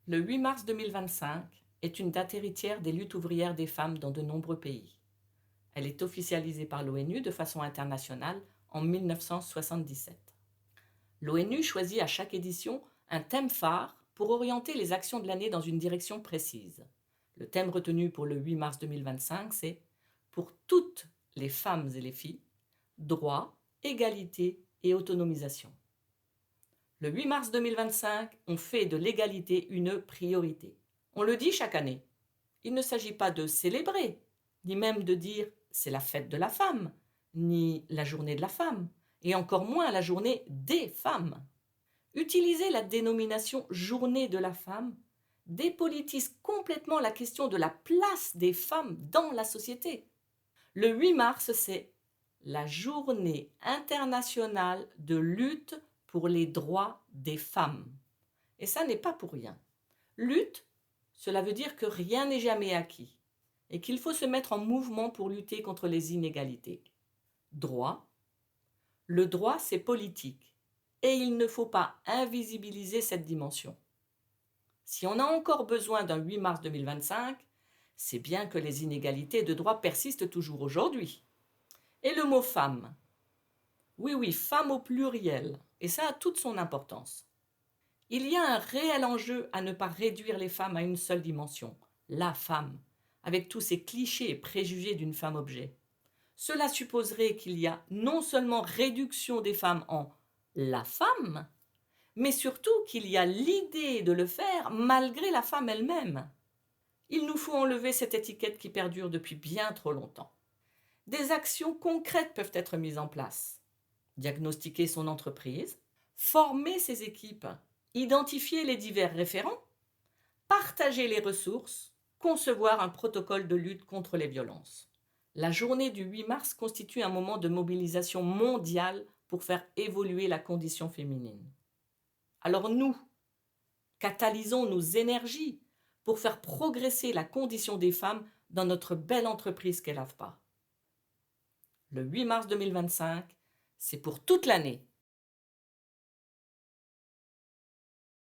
Le 8 mars 2025 est une date héritière des luttes ouvrières des femmes dans de nombreux pays. Elle est officialisée par l'ONU de façon internationale en 1977. L'ONU choisit à chaque édition un thème phare pour orienter les actions de l'année dans une direction précise. Le thème retenu pour le 8 mars 2025, c'est pour toutes les femmes et les filles, droit, égalité et autonomisation. Le 8 mars 2025, on fait de l'égalité une priorité. On le dit chaque année. Il ne s'agit pas de célébrer, ni même de dire c'est la fête de la femme, ni la journée de la femme, et encore moins la journée des femmes. Utiliser la dénomination journée de la femme dépolitise complètement la question de la place des femmes dans la société. Le 8 mars, c'est la journée internationale de lutte pour les droits des femmes. Et ça n'est pas pour rien. Lutte, cela veut dire que rien n'est jamais acquis et qu'il faut se mettre en mouvement pour lutter contre les inégalités. Droit, le droit c'est politique et il ne faut pas invisibiliser cette dimension. Si on a encore besoin d'un 8 mars 2025, c'est bien que les inégalités de droit persistent toujours aujourd'hui. Et le mot femme, oui oui, femme au pluriel, et ça a toute son importance. Il y a un réel enjeu à ne pas réduire les femmes à une seule dimension, la femme, avec tous ces clichés et préjugés d'une femme-objet. Cela supposerait qu'il y a non seulement réduction des femmes en la femme, mais surtout qu'il y a l'idée de le faire malgré la femme elle-même. Il nous faut enlever cette étiquette qui perdure depuis bien trop longtemps. Des actions concrètes peuvent être mises en place. Diagnostiquer son entreprise, former ses équipes, identifier les divers référents, partager les ressources, concevoir un protocole de lutte contre les violences. La journée du 8 mars constitue un moment de mobilisation mondiale pour faire évoluer la condition féminine. Alors nous, catalysons nos énergies pour faire progresser la condition des femmes dans notre belle entreprise qu'est l'AFPA. Le 8 mars 2025, c'est pour toute l'année.